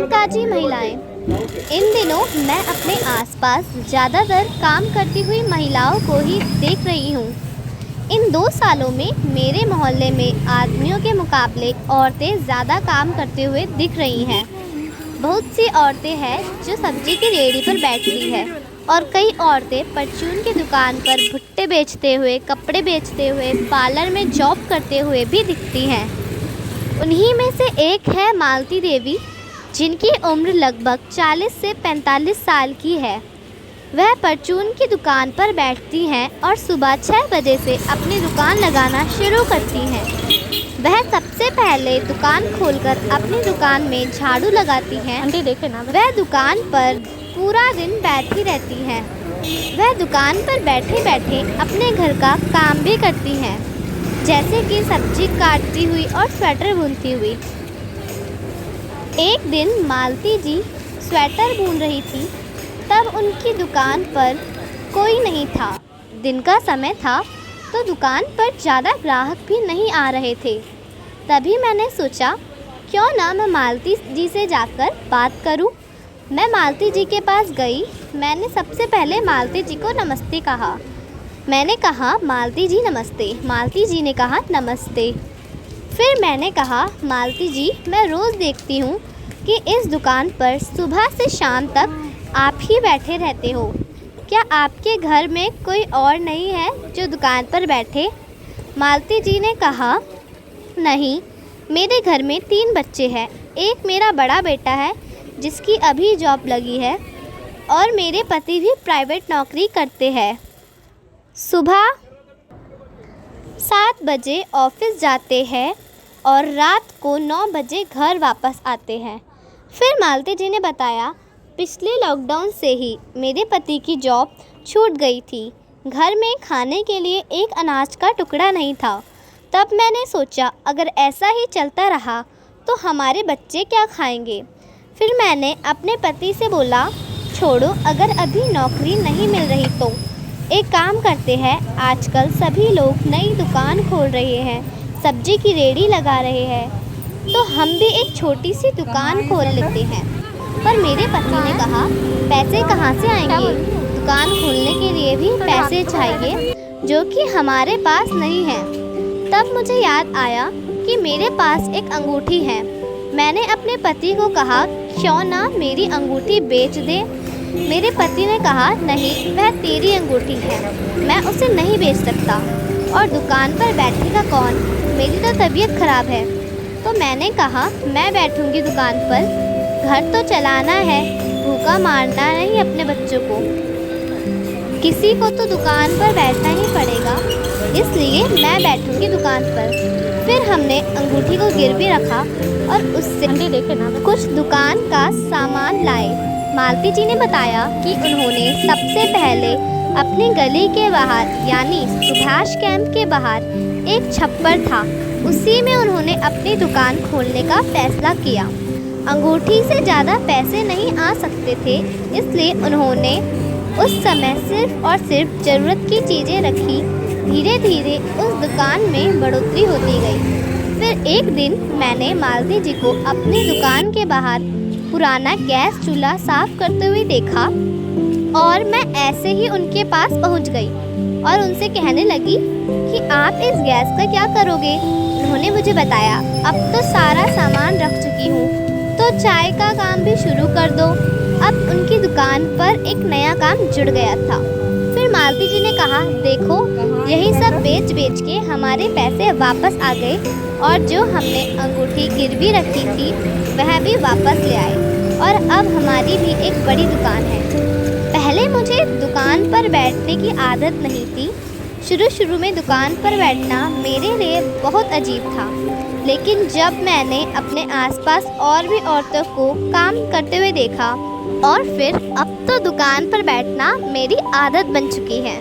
कामकाजी महिलाएं। इन दिनों मैं अपने आसपास ज़्यादातर काम करती हुई महिलाओं को ही देख रही हूँ। इन 2 सालों में मेरे मोहल्ले में आदमियों के मुकाबले औरतें ज़्यादा काम करते हुए दिख रही हैं। बहुत सी औरतें हैं जो सब्जी की रेहड़ी पर बैठती है और कई औरतें परचून की दुकान पर भुट्टे बेचते हुए, कपड़े बेचते हुए, पार्लर में जॉब करते हुए भी दिखती हैं। उन्हीं में से एक है मालती देवी, जिनकी उम्र लगभग 40 से 45 साल की है। वह परचून की दुकान पर बैठती हैं और सुबह 6 बजे से अपनी दुकान लगाना शुरू करती हैं। वह सबसे पहले दुकान खोलकर अपनी दुकान में झाड़ू लगाती हैं। वह दुकान पर पूरा दिन बैठी रहती हैं। वह दुकान पर बैठे बैठे अपने घर का काम भी करती हैं, जैसे कि सब्जी काटती हुई और स्वेटर बुनती हुई। एक दिन मालती जी स्वेटर बुन रही थी, तब उनकी दुकान पर कोई नहीं था। दिन का समय था तो दुकान पर ज़्यादा ग्राहक भी नहीं आ रहे थे। तभी मैंने सोचा, क्यों ना मैं मालती जी से जाकर बात करूं। मैं मालती जी के पास गई। मैंने सबसे पहले मालती जी को नमस्ते कहा। मैंने कहा, मालती जी नमस्ते। मालती जी ने कहा, नमस्ते। फिर मैंने कहा, मालती जी, मैं रोज़ देखती हूँ कि इस दुकान पर सुबह से शाम तक आप ही बैठे रहते हो। क्या आपके घर में कोई और नहीं है जो दुकान पर बैठे? मालती जी ने कहा, नहीं, मेरे घर में 3 बच्चे हैं। एक मेरा बड़ा बेटा है जिसकी अभी जॉब लगी है और मेरे पति भी प्राइवेट नौकरी करते हैं। सुबह 7 बजे ऑफिस जाते हैं और रात को 9 बजे घर वापस आते हैं। फिर मालती जी ने बताया, पिछले लॉकडाउन से ही मेरे पति की जॉब छूट गई थी। घर में खाने के लिए एक अनाज का टुकड़ा नहीं था। तब मैंने सोचा, अगर ऐसा ही चलता रहा तो हमारे बच्चे क्या खाएंगे। फिर मैंने अपने पति से बोला, छोड़ो, अगर अभी नौकरी नहीं मिल रही तो एक काम करते हैं। आजकल सभी लोग नई दुकान खोल रहे हैं, सब्जी की रेहड़ी लगा रहे हैं, तो हम भी एक छोटी सी दुकान खोल लेते हैं। पर मेरे पति ने कहा, पैसे कहाँ से आएंगे? दुकान खोलने के लिए भी पैसे चाहिए, जो कि हमारे पास नहीं है। तब मुझे याद आया कि मेरे पास एक अंगूठी है। मैंने अपने पति को कहा, क्यों ना मेरी अंगूठी बेच दे। मेरे पति ने कहा, नहीं, वह तेरी अंगूठी है, मैं उसे नहीं बेच सकता। और दुकान पर बैठेगा कौन? मेरी तो तबीयत खराब है। तो मैंने कहा, मैं बैठूंगी दुकान पर, घर तो चलाना है, भूखा मारना नहीं अपने बच्चों को। किसी को तो दुकान पर बैठना ही पड़ेगा, इसलिए मैं बैठूंगी दुकान पर। फिर हमने अंगूठी को गिरवी रखा और उससे कुछ दुकान का सामान लाए। मालती जी ने बताया कि उन्होंने सबसे पहले अपनी गली के बाहर, यानी सुभाष कैंप के बाहर एक छप्पर था, उसी में उन्होंने अपनी दुकान खोलने का फैसला किया। अंगूठी से ज़्यादा पैसे नहीं आ सकते थे, इसलिए उन्होंने उस समय सिर्फ और सिर्फ ज़रूरत की चीज़ें रखी। धीरे धीरे उस दुकान में बढ़ोतरी होती गई। फिर एक दिन मैंने मालती जी को अपनी दुकान के बाहर पुराना गैस चूल्हा साफ करते हुए देखा और मैं ऐसे ही उनके पास पहुंच गई और उनसे कहने लगी कि आप इस गैस का क्या करोगे? उन्होंने मुझे बताया, अब तो सारा सामान रख चुकी हूँ, तो चाय का काम भी शुरू कर दो। अब उनकी दुकान पर एक नया काम जुड़ गया था। फिर मालती जी ने कहा, देखो, यही सब बेच बेच के हमारे पैसे वापस आ गए और जो हमने अंगूठी गिरवी रखी थी वह भी वापस ले आए और अब हमारी भी एक बड़ी दुकान है। पहले मुझे दुकान पर बैठने की आदत नहीं थी। शुरू में दुकान पर बैठना मेरे लिए बहुत अजीब था, लेकिन जब मैंने अपने आसपास और भी औरतों को काम करते हुए देखा और फिर अब तो दुकान पर बैठना मेरी आदत बन चुकी है।